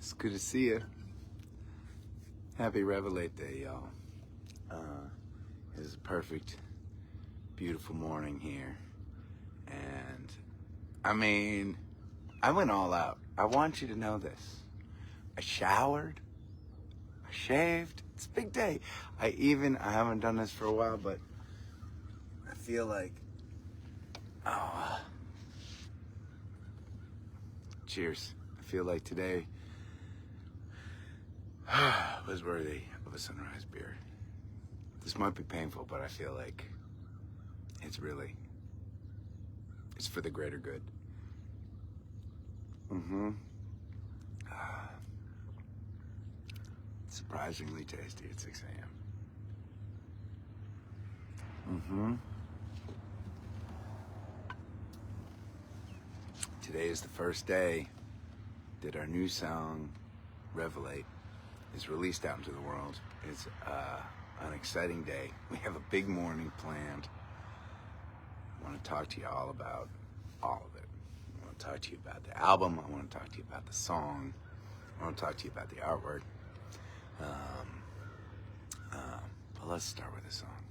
It's good to see you. Happy Revelate Day, y'all. It's a perfect, beautiful morning here. And, I mean, I went all out. I want you to know this. I showered. I shaved. It's a big day. I haven't done this for a while, but I feel like, cheers. I feel like today was worthy of a sunrise beer. This might be painful, but I feel like it's for the greater good. Surprisingly tasty at 6 a.m. Today is the first day that our new song, Revelate, is released out into the world. It's an exciting day. We have a big morning planned. I want to talk to you all about all of it. I want to talk to you about the album. I want to talk to you about the song. I want to talk to you about the artwork. But let's start with a song.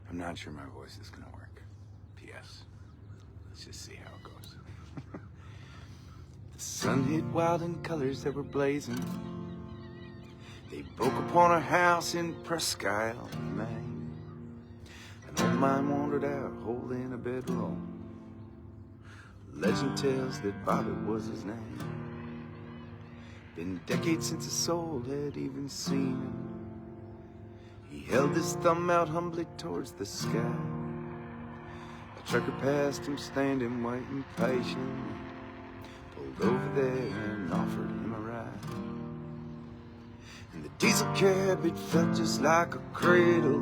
I'm not sure my voice is going to work. P.S. Let's just see how it goes. The sun hit wild in colors that were blazing. They broke upon a house in Presque Isle, Maine. An old man wandered out holding a bedroll. Legend tells that Bobby was his name. Been decades since a soul had even seen him. He held his thumb out humbly towards the sky. A trucker passed him standing, waiting patiently. Pulled over there and offered him a ride. And the diesel cab, it felt just like a cradle.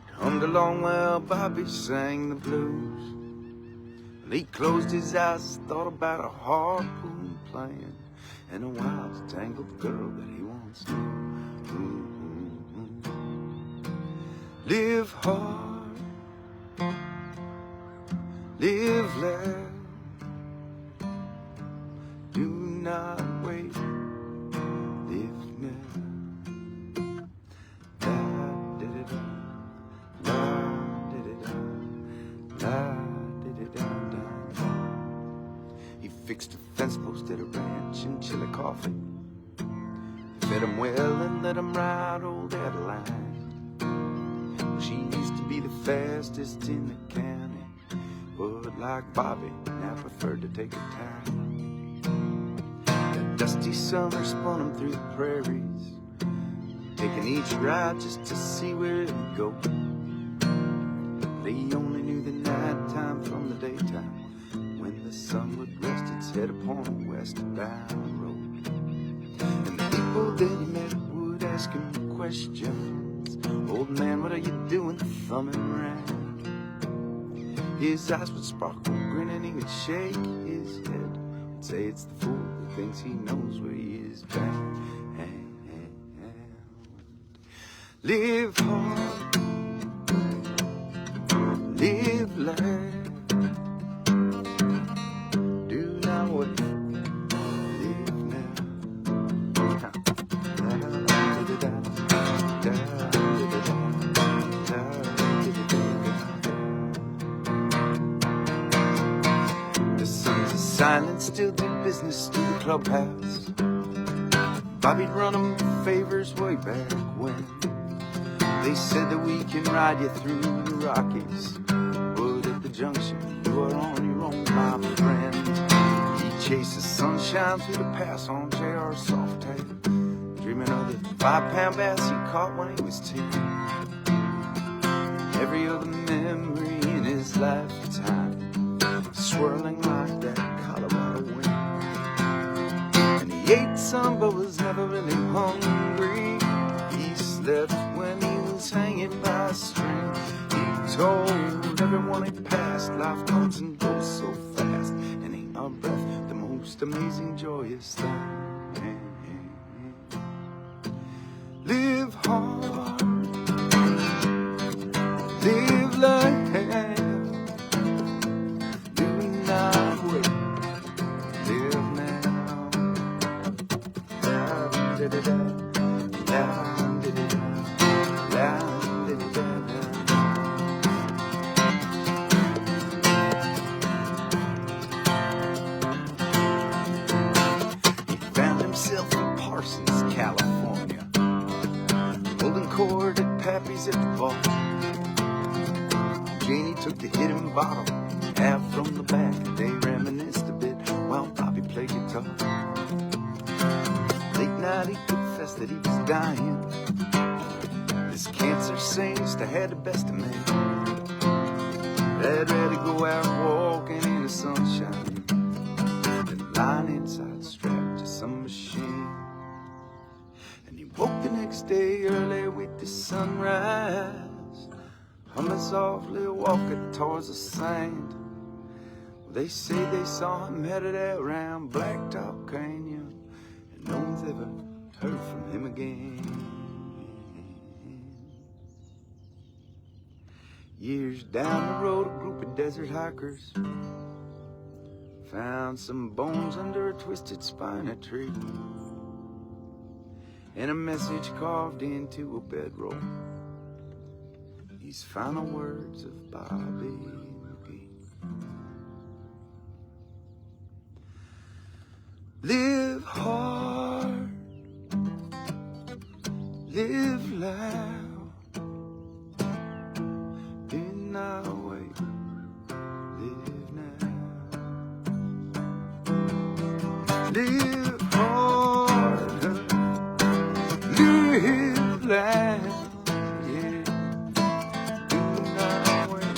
It hummed along while Bobby sang the blues. Well, he closed his eyes, thought about a harpoon playing and a wild, tangled girl that he once knew. Live hard, live loud. Do not wait, live now. La-di-di-da, la-di-di-da, la-di-di-da-da-da. He fixed a fence post at a ranch in Chillicothe. Fed him well and let him ride old Adeline. She used to be the fastest in the county, but like Bobby, now preferred to take her time. That dusty summer spun him through the prairies, taking each ride just to see where it would go. But he only knew the nighttime from the daytime, when the sun would rest its head upon a westbound road. And the people that he met would ask him questions. Old man, what are you doing thumbing around? His eyes would sparkle, grin, and he would shake his head and say it's the fool who thinks he knows where he is bound. Live hard, live light. Do not wait, live now. The sons of silence still did business through the clubhouse. Bobby'd run them favors way back when. They said that we can ride you through the Rockies, but at the junction you are on your own, my friend. He chased the sunshine through the pass on J.R. Softail, dreaming of the 5-pound bass he caught when he was 10. Every other memory in his lifetime, swirling like that Colorado wind. And he ate some but was never really hungry. He slept when he was hanging by a string. He told everyone he passed, life comes and goes so fast, and ain't our breath the most amazing, joyous thing. Live hard, live light. Do not wait, live now. Janie took the hidden bottom, half from the back. They reminisced a bit while Bobby played guitar. Late night he confessed that he was dying. This cancer seems to have the best of me. I'd rather go out walking in the sunshine than lying inside strapped to some machine. And he woke the next day early with the sunrise, humming softly, walking towards the sand. They say they saw him headed out round Blacktop Canyon, and no one's ever heard from him again. Years down the road, a group of desert hikers found some bones under a twisted spina tree, and a message carved into a bedroll. These final words of Bobby McGee. Live hard, live loud. Do not wait, live now. Live hard, live loud. Yeah, do not wait,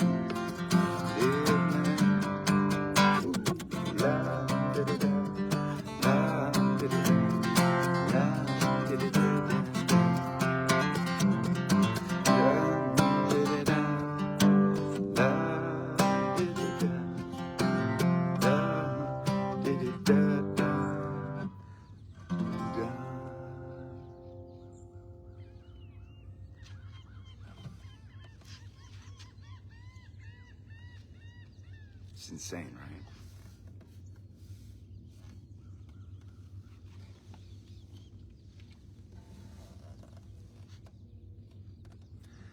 live now. La da da da, la da da da, la da da da. It's insane, right?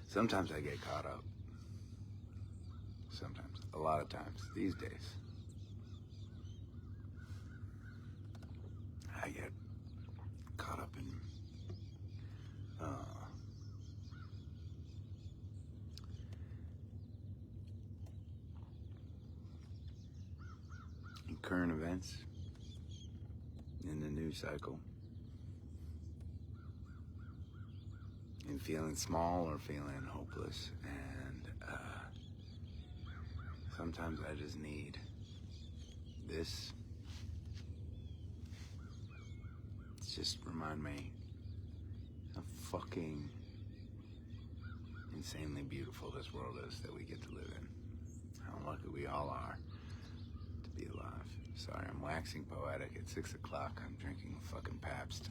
Sometimes I get caught up. Sometimes, a lot of times, these days. I get caught up in current events in the news cycle, and feeling small or feeling hopeless, and sometimes I just need this. It's just remind me how fucking insanely beautiful this world is that we get to live in. How lucky we all are to be alive. Sorry, I'm waxing poetic. At 6 o'clock, I'm drinking a fucking Pabst.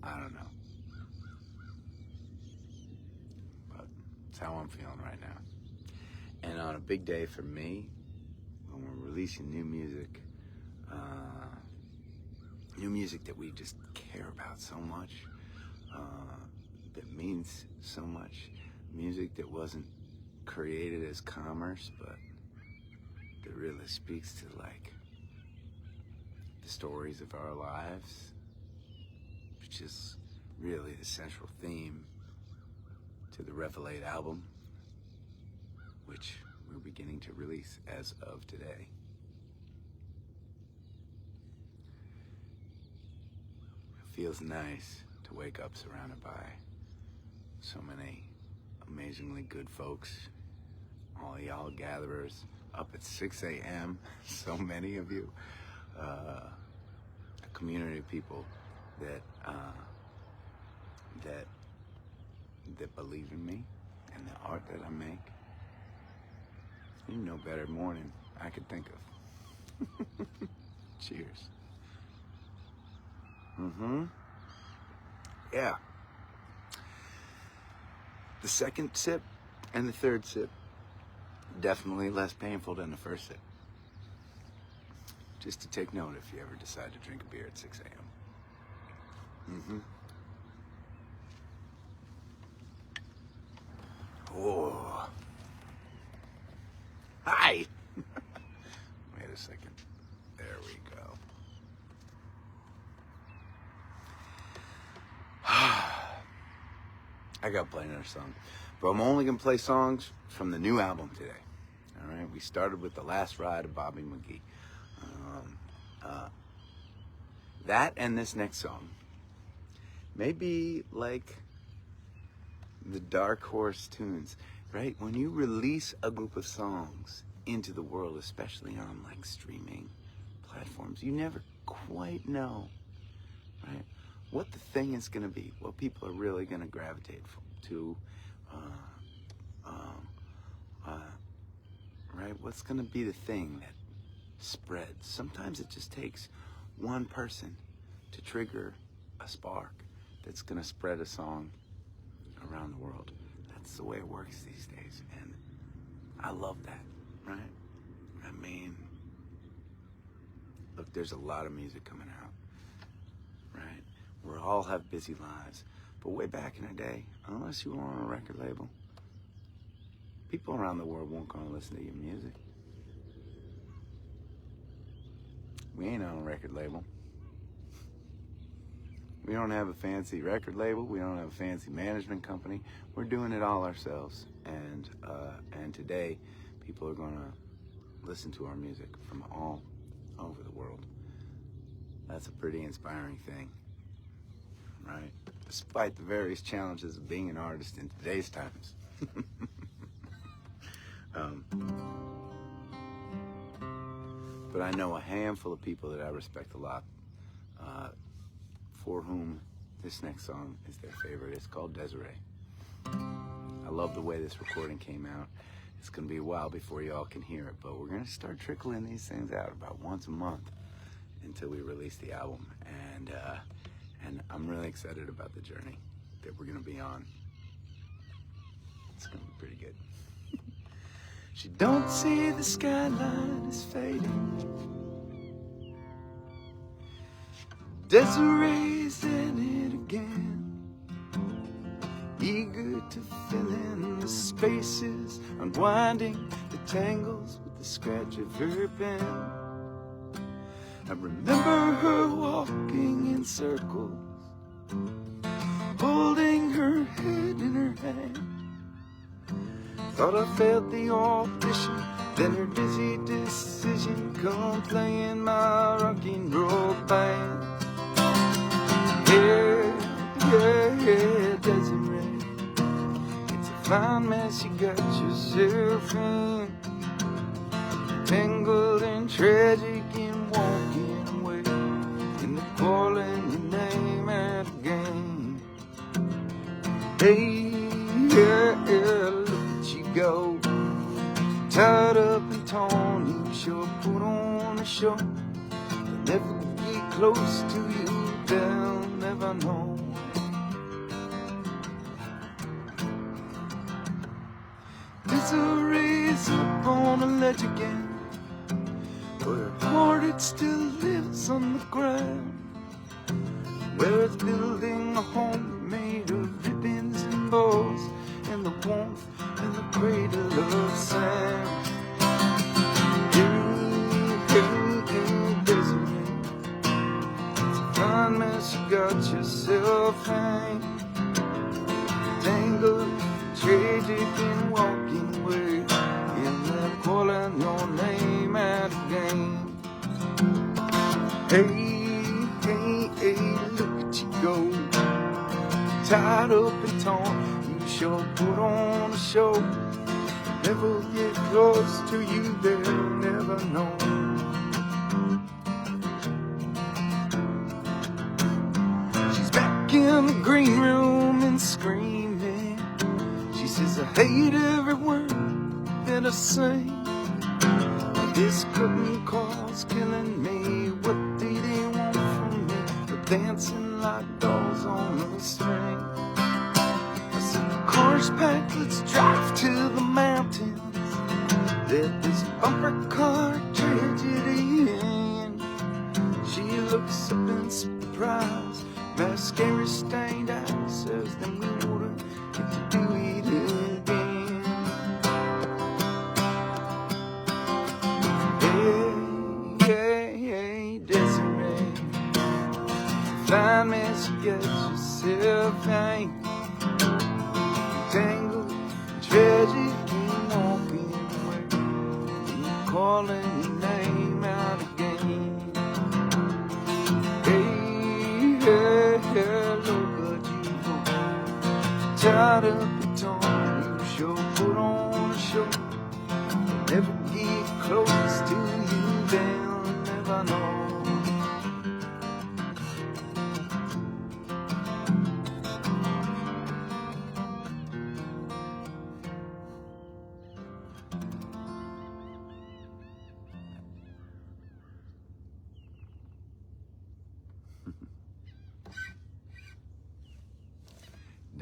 I don't know. But it's how I'm feeling right now. And on a big day for me, when we're releasing new music that we just care about so much, that means so much, music that wasn't created as commerce, but that really speaks to like the stories of our lives, which is really the central theme to the Revelate album, which we're beginning to release as of today. It feels nice to wake up surrounded by so many amazingly good folks, all y'all gatherers up at 6 a.m., so many of you, a community of people that believe in me and the art that I make. You know better morning I could think of. Cheers. Yeah. The second sip and the third sip, definitely less painful than the first sip. Just to take note if you ever decide to drink a beer at 6 a.m. Oh. Hi. Wait a second. There we go. I gotta play another song. But I'm only going to play songs from the new album today. All right, we started with The Last Ride of Bobby McGee. That and this next song may be like the dark horse tunes, right? When you release a group of songs into the world, especially on like streaming platforms, you never quite know, right, what the thing is going to be, what people are really going to gravitate to, right? What's going to be the thing that spreads? Sometimes it just takes one person to trigger a spark that's going to spread a song around the world. That's the way it works these days, and I love that, right? I mean, look, there's a lot of music coming out, right? We all have busy lives, but way back in the day, unless you were on a record label, people around the world weren't going to listen to your music. We ain't on a record label. We don't have a fancy record label. We don't have a fancy management company. We're doing it all ourselves. And today, people are going to listen to our music from all over the world. That's a pretty inspiring thing, right? Despite the various challenges of being an artist in today's times. But I know a handful of people that I respect a lot, for whom this next song is their favorite. It's called Ezra. I love the way this recording came out. It's going to be a while before y'all can hear it, but we're going to start trickling these things out about once a month until we release the album. And I'm really excited about the journey that we're going to be on. It's going to be pretty good. She don't see the skyline is fading. Desiree's in it again, eager to fill in the spaces, unwinding the tangles with the scratch of her pen. I remember her walking in circles, holding her head in her hand. Thought I felt the audition, then her dizzy decision come playing my rock and roll band. Yeah, Desiree, it's a fine mess you got yourself in, tangled and tragic and walking away, in the calling your name out again. Hey, yeah, look at you go, tied up and torn, you sure put on a show. They'll never get close to you, they'll never know. Desiree's up on a ledge again, but her heart it still lives on the ground, where it's building a home made of ribbons and bows, and the warmth and the cradle of sand. Hey, Desiree, it's a fine mess you got yourself in, tangled, tragic and walking away, and they're calling your name out again. Hey, look at you go, tied up and torn, you sure put on a show. Never get close to you, they'll never know. She's back in the green room and screaming. She says, I hate every word that I say. This curtain call's killing me. What do they want from me? They're dancing like dolls on a string. I said, the car's packed, let's drive to the mountains. Let this bumper car tragedy end. She looks up in surprise, mascara stained eyes, says, then we wouldn't get to do it again. Hey, Desiree, fine mess you get yourself in, tangled, easy keep walking away, keep calling your name out again. Hey, hey, hey, look at you go, tied up and torn, you sure put on a show. They'll never get close to you, they'll never know.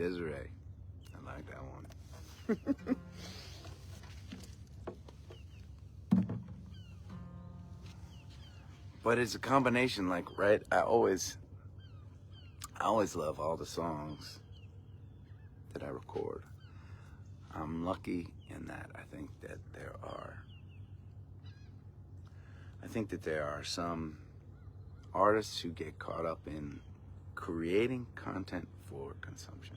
Ezra, I like that one. But it's a combination, like, right? I always love all the songs that I record. I'm lucky in that I think that there are some artists who get caught up in creating content for consumption.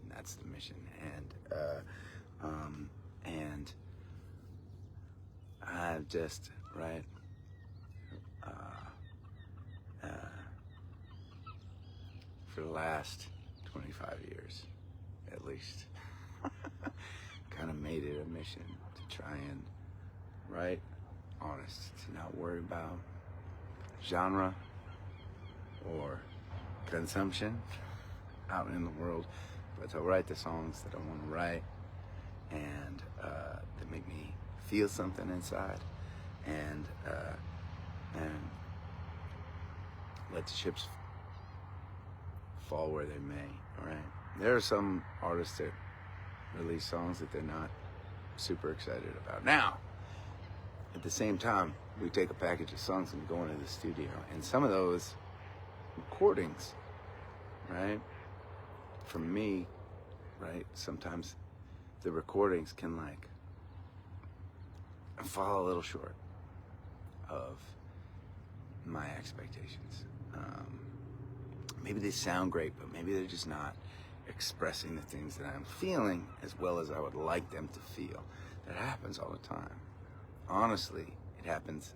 And that's the mission. And I've just, right, for the last 25 years, at least, kind of made it a mission to try and write honest, to not worry about genre or consumption out in the world, but to write the songs that I want to write and that make me feel something inside, and let the chips fall where they may. All right, there are some artists that release songs that they're not super excited about. Now, at the same time, we take a package of songs and we go into the studio, and some of those recordings, right, for me, right, sometimes the recordings can like fall a little short of my expectations. Maybe they sound great, but maybe they're just not expressing the things that I'm feeling as well as I would like them to feel. That happens all the time. Honestly, it happens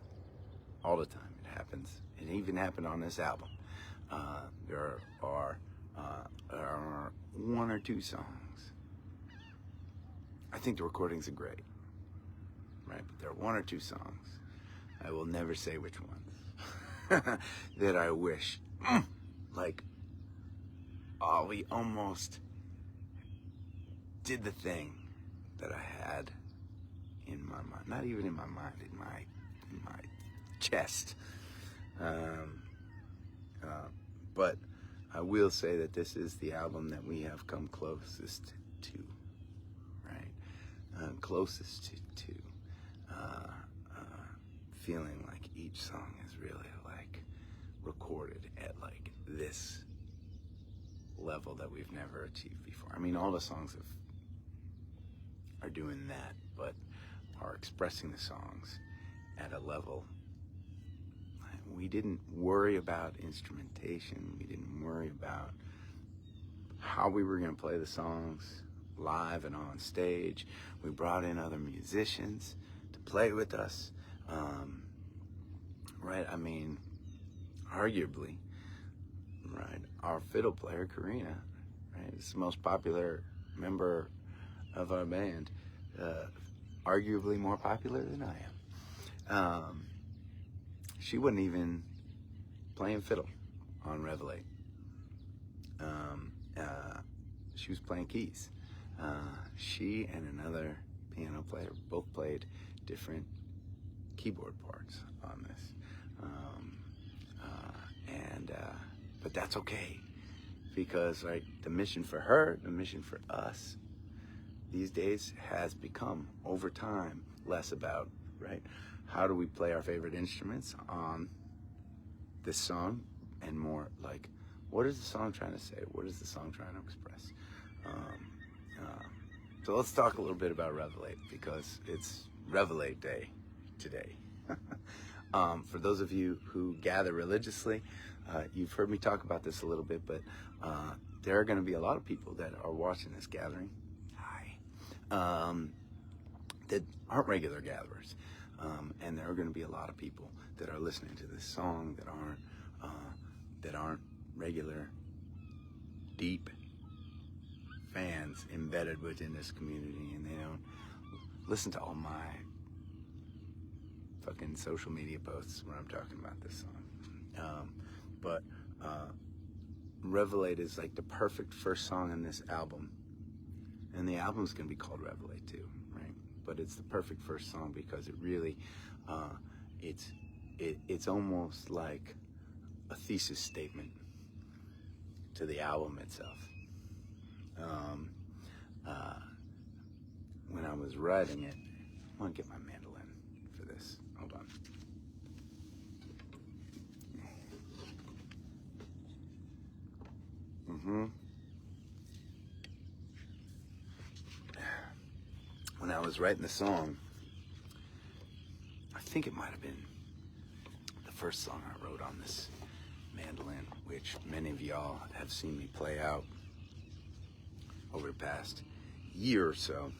all the time. It even happened on this album. There are one or two songs. I think the recordings are great, right? But there are one or two songs, I will never say which ones, that I wish, like, oh, we almost did the thing that I had in my mind. Not even in my mind, in my chest. But I will say that this is the album that we have come closest to, right? Closest to feeling like each song is really like recorded at like this level that we've never achieved before. I mean, all the songs are doing that, but are expressing the songs at a level. We didn't worry about instrumentation. We didn't worry about how we were going to play the songs live and on stage. We brought in other musicians to play with us, right? I mean, arguably, right, our fiddle player, Karina, right, is the most popular member of our band, arguably more popular than I am. She wasn't even playing fiddle on Revelate. She was playing keys. She and another piano player both played different keyboard parts on this. But that's okay, because right, the mission for her, the mission for us these days has become, over time, less about, right, how do we play our favorite instruments on this song, and more like, what is the song trying to say? What is the song trying to express? So let's talk a little bit about Revelate, because it's Revelate Day today. For those of you who gather religiously, you've heard me talk about this a little bit, but there are going to be a lot of people that are watching this gathering. Hi. that aren't regular gatherers. And there are going to be a lot of people that are listening to this song that aren't regular, deep fans embedded within this community, and they don't listen to all my fucking social media posts when I'm talking about this song. But Revelate is like the perfect first song in this album, and the album's gonna be called Revelate too, right? But it's the perfect first song because it really, it's almost like a thesis statement to the album itself. When I was writing it, I want to get my mandolin for this. Hold on. When I was writing the song, I think it might have been the first song I wrote on this mandolin, which many of y'all have seen me play out over the past year or so.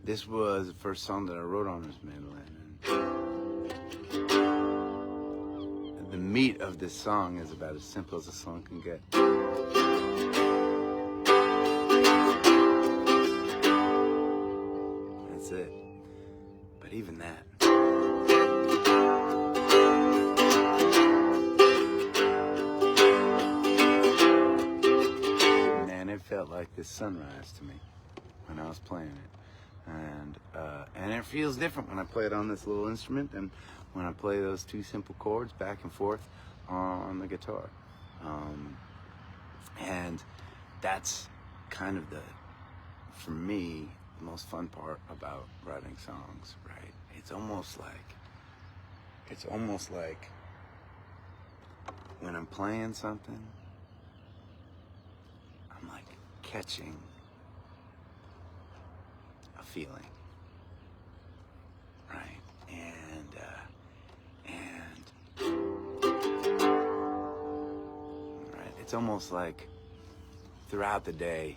This was the first song that I wrote on this mandolin. And the meat of this song is about as simple as a song can get. That's it. But even that. Man, it felt like this sunrise to me when I was playing it. And it feels different when I play it on this little instrument than when I play those two simple chords back and forth on the guitar. And that's kind of for me, the most fun part about writing songs, right? It's almost like when I'm playing something, I'm like catching a feeling, right? Right, it's almost like throughout the day,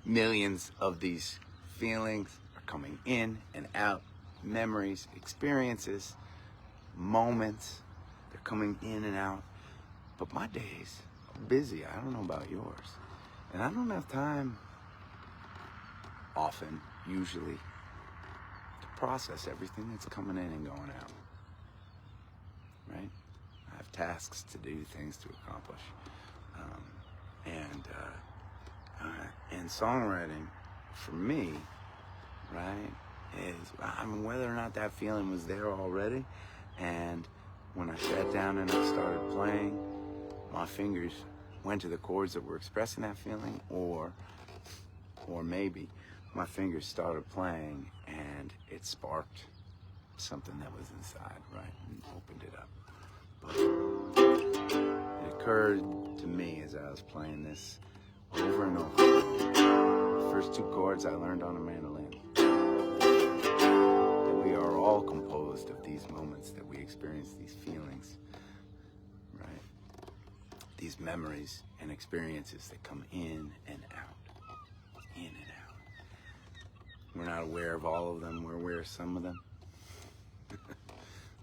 millions of these feelings are coming in and out, memories, experiences, moments, they're coming in and out. But my days are busy. I don't know about yours. And I don't have time often, usually, to process everything that's coming in and going out, right? I have tasks to do, things to accomplish. And songwriting, for me, right, is, whether or not that feeling was there already, and when I sat down and I started playing, my fingers went to the chords that were expressing that feeling, or maybe my fingers started playing and it sparked something that was inside, right, and opened it up. But it occurred to me as I was playing this over and over. The first two chords I learned on a mandolin. That we are all composed of these moments that we experience, these feelings, right? These memories and experiences that come in and out, in and out. We're not aware of all of them, we're aware of some of them,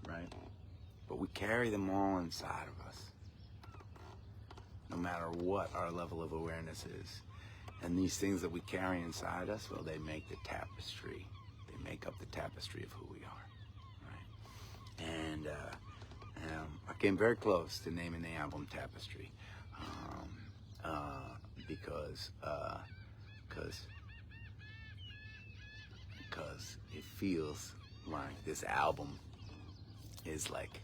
right? But we carry them all inside of us, no matter what our level of awareness is. And these things that we carry inside us, well, they make the tapestry. They make up the tapestry of who we are, right? And I came very close to naming the album Tapestry, because it feels like this album is like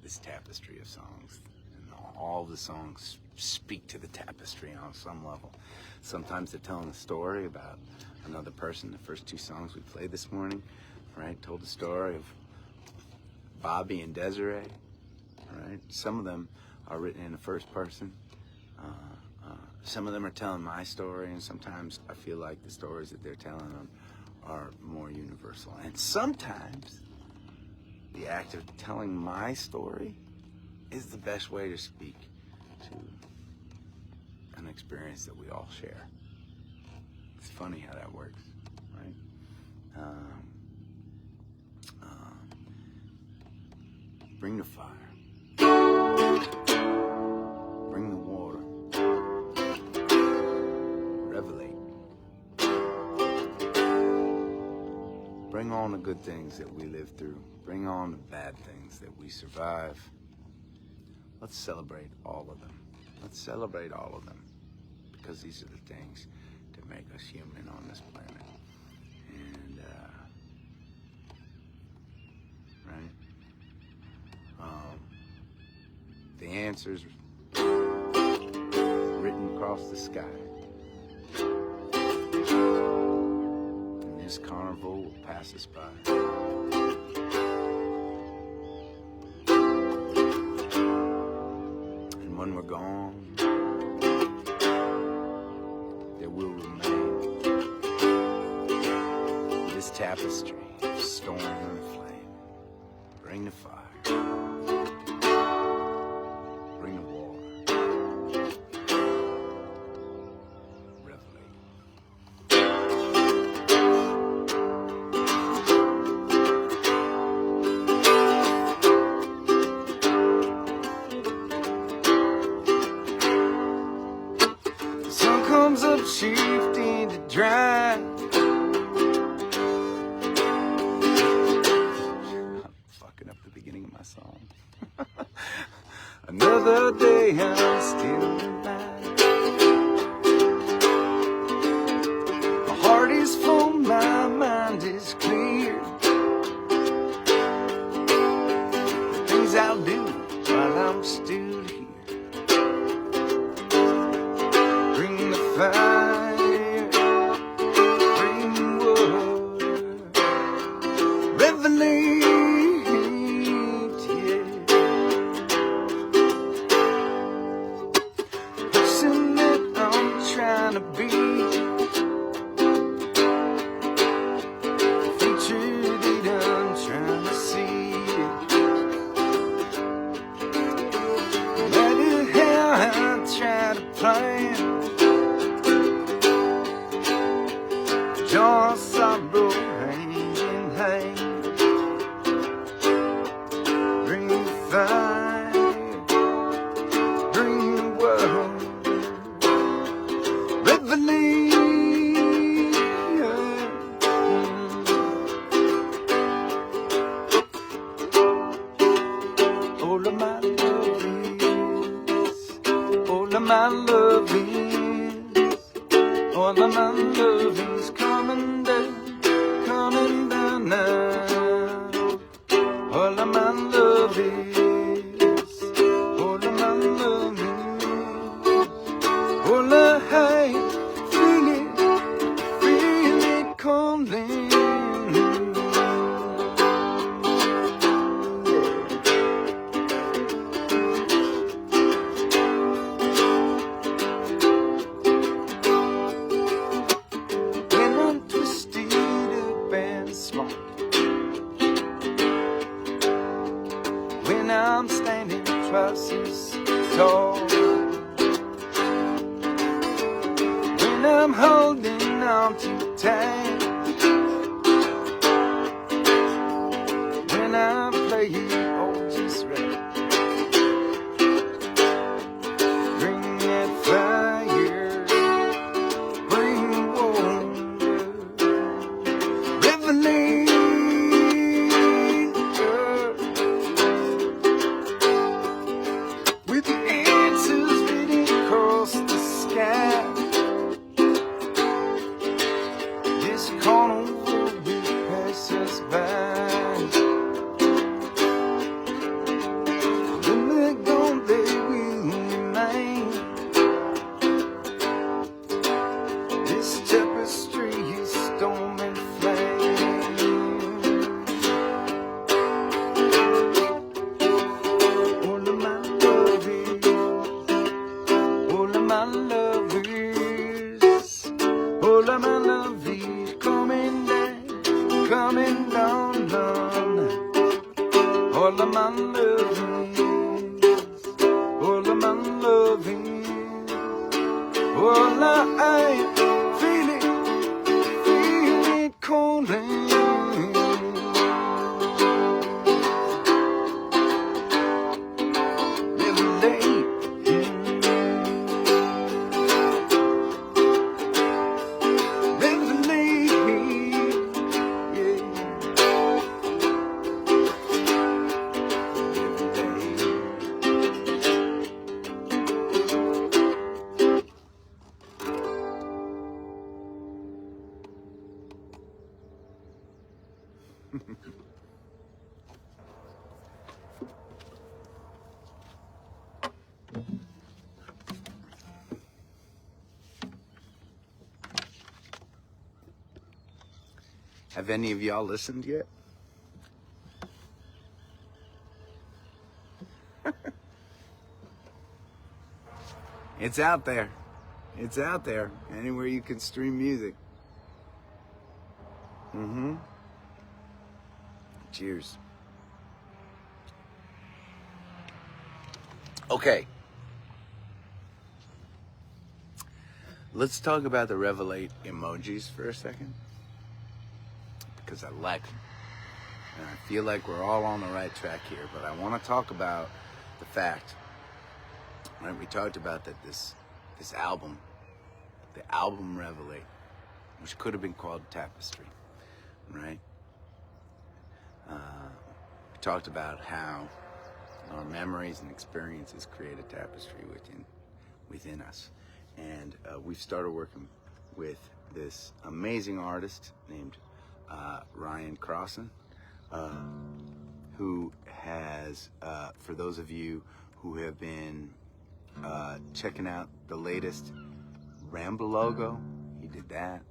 this tapestry of songs. And all the songs speak to the tapestry on some level. Sometimes they're telling a story about another person. The first two songs we played this morning, right, told the story of Bobby and Desiree, right? Some of them are written in the first person. Some of them are telling my story, and sometimes I feel like the stories that they're telling them are more universal. And sometimes the act of telling my story is the best way to speak to an experience that we all share. It's funny how that works, right? Bring the fire. Bring the water. Revelate. Bring on the good things that we live through. Bring on the bad things that we survive. Let's celebrate all of them. Let's celebrate all of them. Because these are the things that make us human on this planet. And, right? The answer's written across the sky. And this carnival will pass us by. And when we're gone, there will remain this tapestry of storm and flame. Bring the fire. Bring the water. Revelate. The sun comes up shifting to dry. I'm fucking up the beginning of my song. Another day I'm still alive. My heart is full, my mind is clear. The things I'll do while I'm still here. Bring the fire, bring the water, revelate. Trying to be the future that I'm trying to see. No matter how I try to plan, joy, sorrow, hand in hand. Bring the fire, bring the world. All of my love is, all of my love is, all of my love is coming down now. All of my love is, all of my love is, all I feel it calling. When I'm standing twice as tall, when I'm holding on too tight, when I play all just right. Bring that fire, bring the water, revelate. This carnival will pass us by. All of my loving, all of my loving, all I feel it calling. Have any of y'all listened yet? It's out there. It's out there. Anywhere you can stream music. Cheers. Okay. Let's talk about the revelate emojis for a second. Because I like them. And I feel like we're all on the right track here. But I want to talk about the fact, right? We talked about that this album, the album Revelate, which could have been called Tapestry, right? We talked about how our memories and experiences create a tapestry within us. And we've started working with this amazing artist named Ryan Crossan, who has, for those of you who have been checking out the latest Ramble logo, he did that.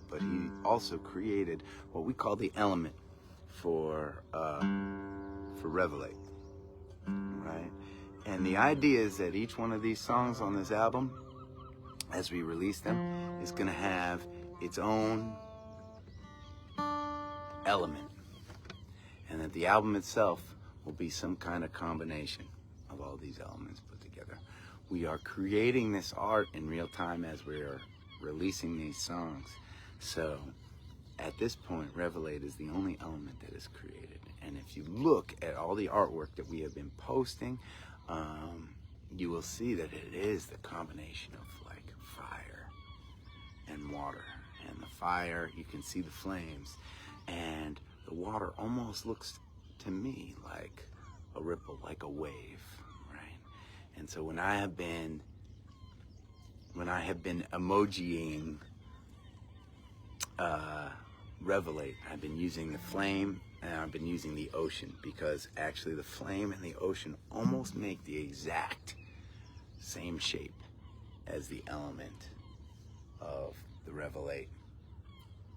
But he also created what we call the element for Revelate, right? And the idea is that each one of these songs on this album, as we release them, is going to have its own element, and that the album itself will be some kind of combination of all these elements put together. We are creating this art in real time as we are releasing these songs. So at this point, Revelate is the only element that is created. And if you look at all the artwork that we have been posting, you will see that it is the combination of like fire and water. And the fire, you can see the flames, and the water almost looks to me like a ripple, like a wave, right? And so when I have been emojiing Revelate, I've been using the flame and I've been using the ocean, because actually the flame and the ocean almost make the exact same shape as the element of the Revelate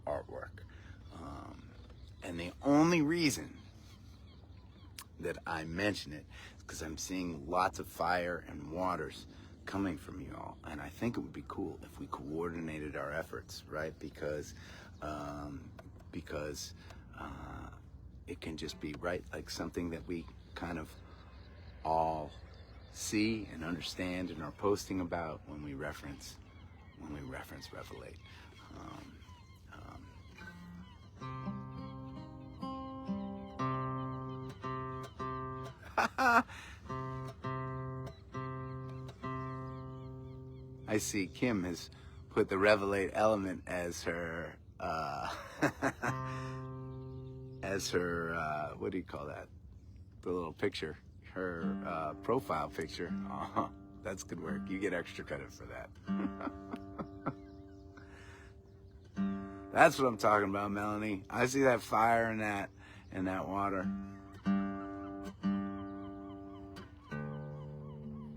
artwork. And the only reason that I mention it is because I'm seeing lots of fire and waters coming from you all, and I think it would be cool if we coordinated our efforts, right? Because it can just be, right, like something that we kind of all see and understand and are posting about when we reference Revelate. I see Kim has put the Revelate element as her what do you call that? The little picture, her profile picture. That's good work. You get extra credit for that. That's what I'm talking about, Melanie. I see that fire in that water.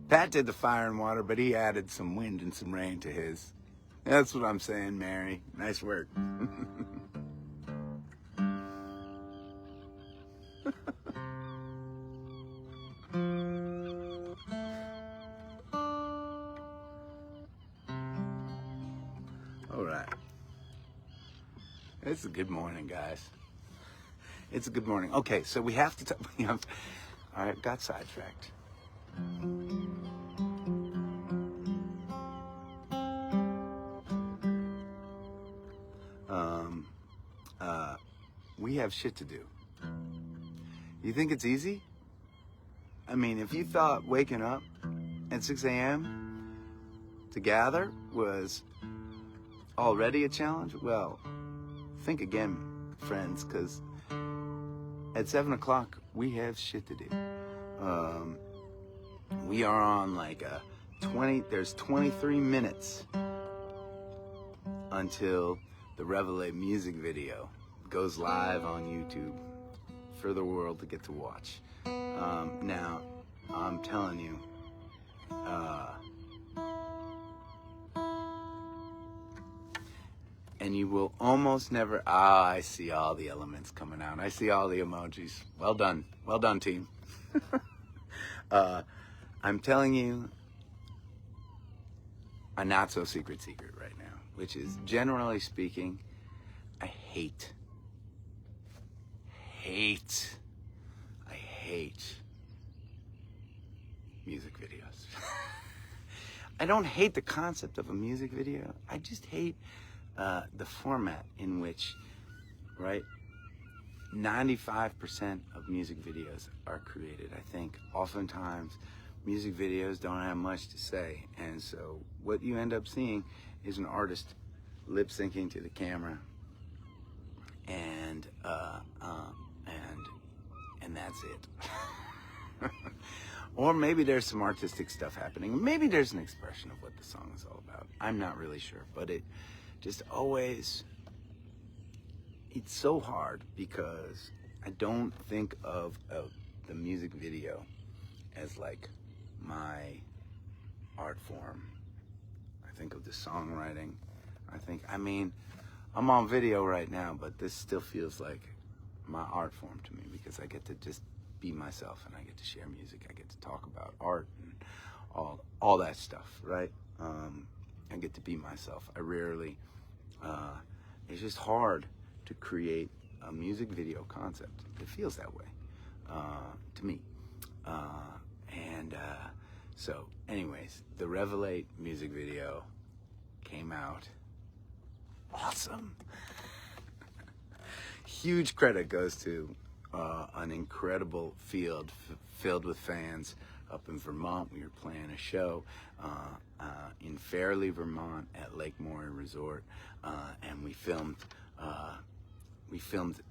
Pat did the fire and water, but he added some wind and some rain to his. That's what I'm saying, Mary. Nice work. All right. It's a good morning, guys. It's a good morning. Okay, so we have to all right, got sidetracked. We have shit to do. You think it's easy? I mean, if you thought waking up at 6 a.m. to gather was already a challenge, well, think again, friends, because at 7 o'clock, we have shit to do. We are on like there's 23 minutes until the Revelate music video goes live on YouTube for the world to get to watch. Now, I'm telling you, and you will almost never, I see all the elements coming out. I see all the emojis. Well done, team. I'm telling you a not so secret right now, which is, generally speaking, I hate music videos. I don't hate the concept of a music video. I just hate the format in which, right, 95% of music videos are created. I think oftentimes music videos don't have much to say, and so what you end up seeing is an artist lip syncing to the camera, and that's it. Or maybe there's some artistic stuff happening. Maybe there's an expression of what the song is all about. I'm not really sure, but it just always, it's so hard because I don't think of the music video as like my art form. I think of the songwriting. I mean, I'm on video right now, but this still feels like my art form to me because I get to just be myself and I get to share music. I get to talk about art and all that stuff, right? I get to be myself. I rarely, it's just hard to create a music video concept. It feels that way to me. So anyways, the Revelate music video came out. Awesome. Huge credit goes to an incredible field filled with fans up in Vermont. We were playing a show in Fairleigh, Vermont at Lake Moray Resort, and we filmed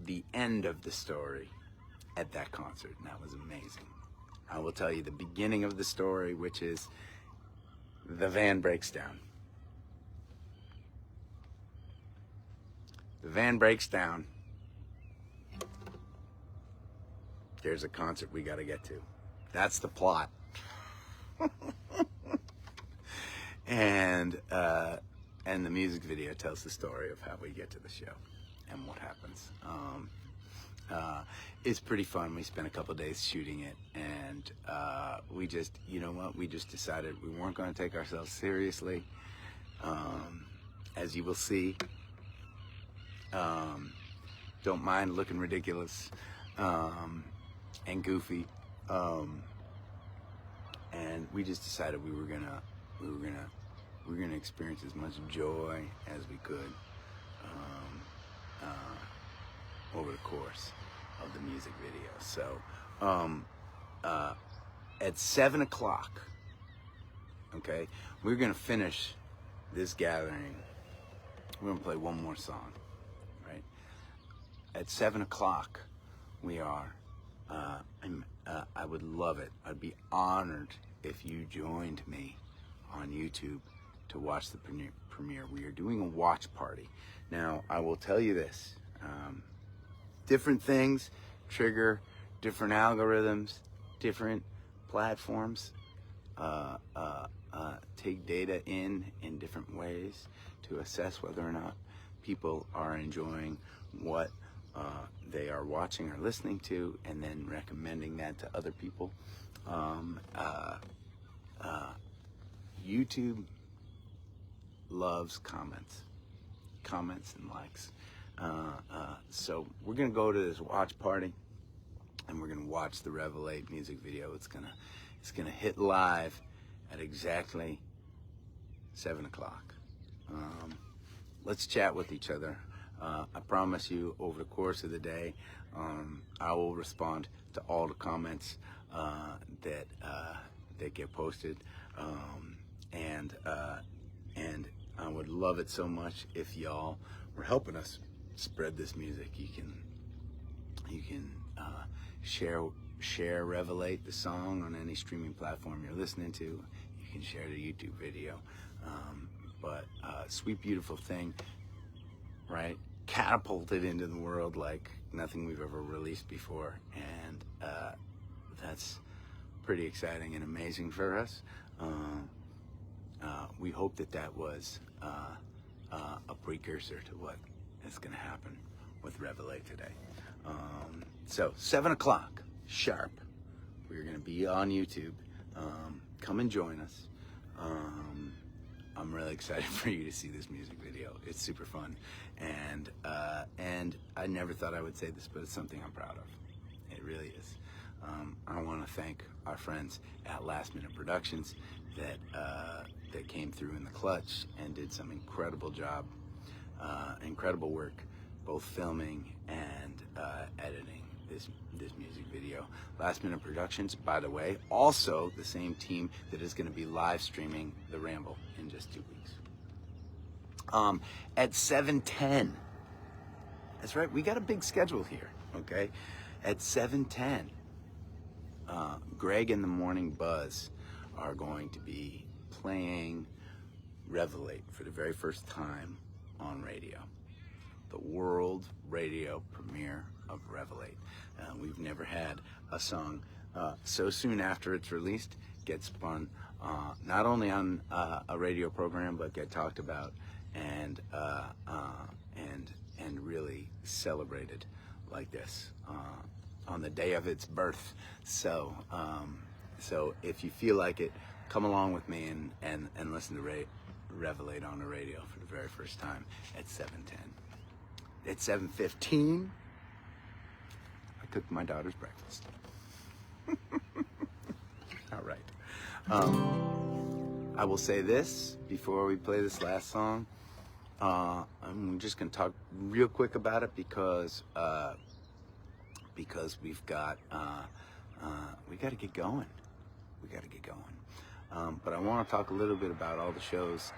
the end of the story at that concert, and that was amazing. I will tell you the beginning of the story, which is the van breaks down. The van breaks down. There's a concert we got to get to. That's the plot. And the music video tells the story of how we get to the show and what happens. It's pretty fun. We spent a couple days shooting it, and we just, you know what? We just decided we weren't going to take ourselves seriously. As you will see, don't mind looking ridiculous and goofy, and we just decided we were gonna experience as much joy as we could over the course of the music video. So at 7 o'clock, okay, we're gonna finish this gathering. We're gonna play one more song, right? At 7 o'clock, we are. I would love it. I'd be honored if you joined me on YouTube to watch the premiere. We are doing a watch party. Now, I will tell you this. Different things trigger different algorithms, different platforms take data in different ways to assess whether or not people are enjoying what they are watching or listening to, and then recommending that to other people. YouTube loves comments and likes. So we're gonna go to this watch party, and we're gonna watch the Revelate music video. It's gonna hit live at exactly 7 o'clock. Let's chat with each other. I promise you, over the course of the day, I will respond to all the comments that get posted, and I would love it so much if y'all were helping us spread this music. You can share Revelate, the song, on any streaming platform you're listening to. You can share the YouTube video. But sweet, beautiful thing, right? Catapulted into the world like nothing we've ever released before, and that's pretty exciting and amazing for us. We hope that was a precursor to what is going to happen with Revelate today. So 7 o'clock sharp, we're going to be on YouTube. Come and join us. I'm really excited for you to see this music video. It's super fun, and I never thought I would say this, but it's something I'm proud of. It really is. I want to thank our friends at Last Minute Productions that came through in the clutch and did some incredible work, both filming and editing this music video. Last Minute Productions, by the way, also the same team that is going to be live streaming The Ramble in just 2 weeks. At 7:10, that's right, we got a big schedule here, okay? At 7:10, Greg and the Morning Buzz are going to be playing Revelate for the very first time on radio. The world radio premiere of Revelate. We've never had a song so soon after it's released get spun not only on a radio program, but get talked about and really celebrated like this on the day of its birth. So if you feel like it, come along with me and listen to Revelate on the radio for the very first time at 7:10. At 7:15, I cooked my daughter's breakfast. All right. I will say this before we play this last song. I'm just going to talk real quick about it because we've got we got to get going. We got to get going. But I want to talk a little bit about all the shows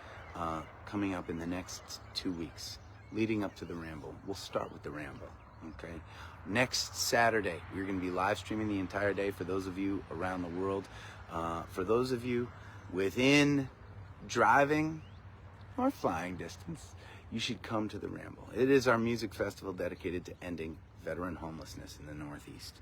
coming up in the next 2 weeks, leading up to the Ramble. We'll start with the Ramble, okay? Next Saturday, we're going to be live streaming the entire day for those of you around the world. For those of you within driving or flying distance, you should come to the Ramble. It is our music festival dedicated to ending veteran homelessness in the Northeast.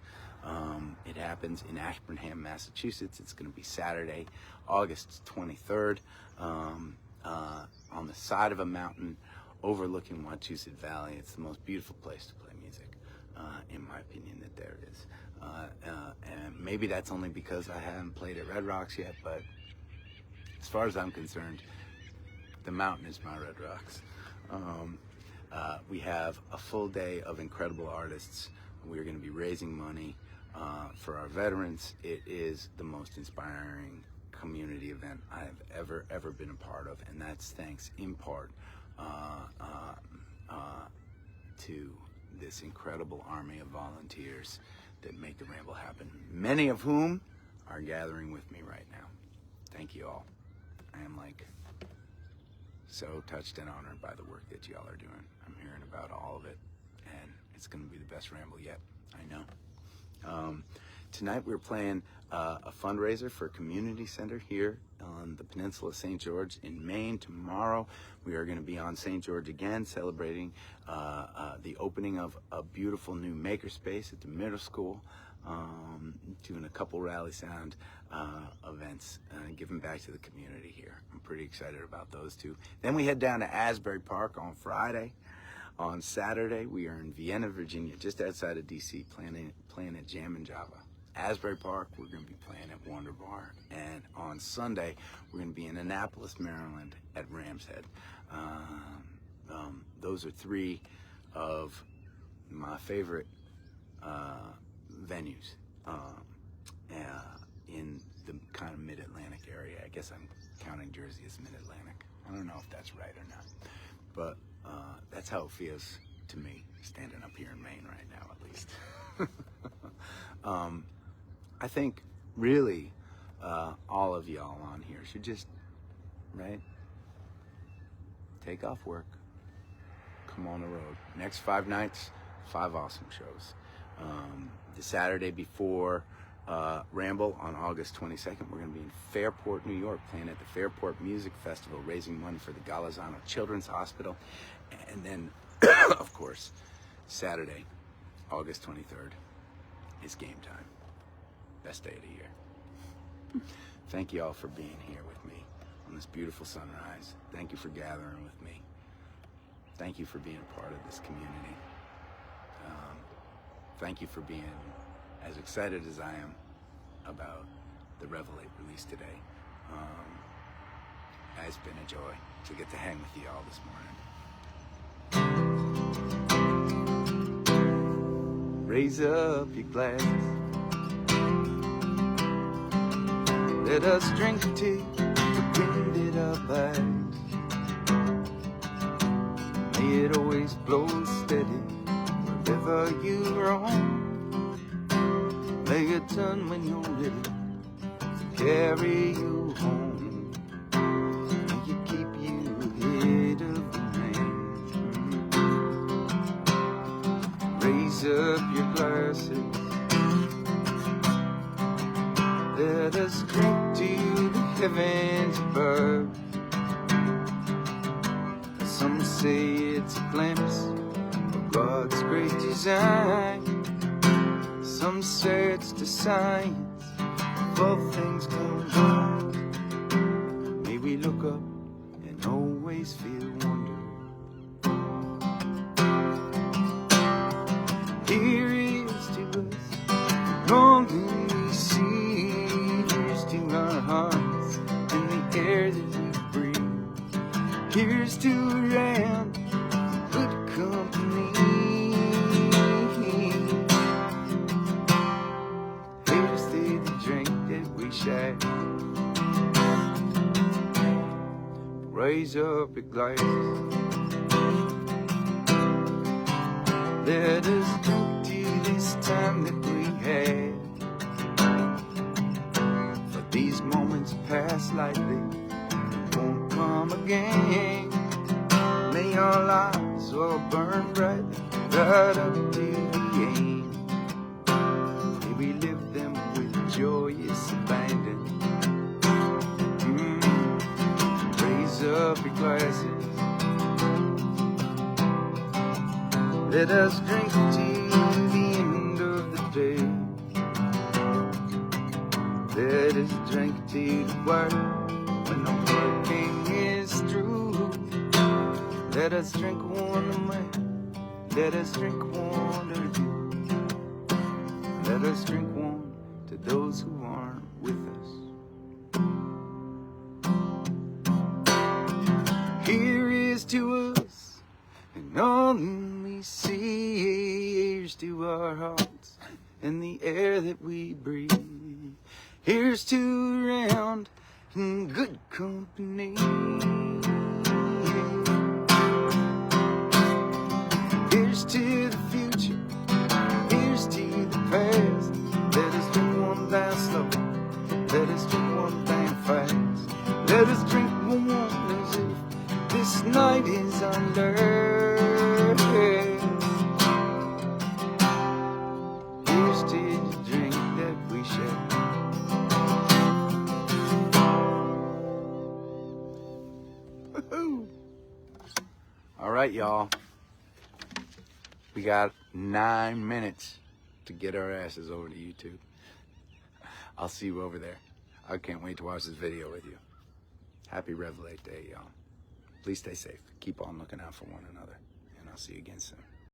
It happens in Ashburnham, Massachusetts. It's going to be Saturday, August 23rd, on the side of a mountain overlooking Wachusett Valley. It's the most beautiful place to play music, in my opinion, that there is. And maybe that's only because I haven't played at Red Rocks yet, but as far as I'm concerned, the mountain is my Red Rocks. We have a full day of incredible artists. We're going to be raising money for our veterans. It is the most inspiring community event I've ever been a part of, and that's thanks in part to this incredible army of volunteers that make the Ramble happen, many of whom are gathering with me right now. Thank you all. I am so touched and honored by the work that y'all are doing. I'm hearing about all of it, and it's going to be the best Ramble yet, I know. Tonight we're playing a fundraiser for a community center here on the peninsula of St. George in Maine. Tomorrow we are going to be on St. George again, celebrating the opening of a beautiful new makerspace at the middle school, doing a couple Rally Sound events, giving back to the community here. I'm pretty excited about those two. Then we head down to Asbury Park on Friday. On Saturday, we are in Vienna, Virginia, just outside of DC, playing at Jam and Java. Asbury Park, we're going to be playing at Wonder Bar. And on Sunday, we're going to be in Annapolis, Maryland at Ram's Head. Those are three of my favorite venues in the kind of mid-Atlantic area. I guess I'm counting Jersey as mid-Atlantic. I don't know if that's right or not, but that's how it feels to me, standing up here in Maine right now, at least. I think really all of y'all on here should just, right, take off work, come on the road. Next 5 nights, 5 awesome shows. The Saturday before Ramble on August 22nd, we're going to be in Fairport, New York, playing at the Fairport Music Festival, raising money for the Galazano Children's Hospital. And then, of course, Saturday, August 23rd, is game time. Best day of the year. Thank you all for being here with me on this beautiful sunrise. Thank you for gathering with me. Thank you for being a part of this community. Thank you for being as excited as I am about the Revelate release today. It's been a joy to get to hang with you all this morning. Raise up your glass. Let us drink to the wind in our backs. May it always blow steady wherever you roam. May it turn when you're ready to carry you home. May it keep you ahead of the rain. Raise up your glasses. Let us drink to the heavens above. Some say it's a glimpse of God's great design. Some say it's the science of all things combined. May we look up and always feel wonder. Here is to us longing we see. Here's to our hearts and the air that we breathe. Here's to around good company. Here's to the drink that we share. Raise up your glasses. Let us drink to this time that we had. For these moments pass lightly, won't come again. May our lives all burn brightly, right up to the end. May we live them with joyous abandon. Raise up your glasses. Let us drink to the end of the day. Let us drink to the work when the working is through. Let us drink one to me. Let us drink one to you. Let us drink one to those who aren't with us. Here is to us and all we see. Here's to our hearts and the air that we breathe. Here's to around good company. Here's to the future. Here's to the past. Let us drink one down slow. Let us drink one down fast. Let us drink one as if this night is under. Here's to the drink that we share. All right, y'all. We got 9 minutes to get our asses over to YouTube. I'll see you over there. I can't wait to watch this video with you. Happy Revelate Day, y'all. Please stay safe. Keep on looking out for one another. And I'll see you again soon.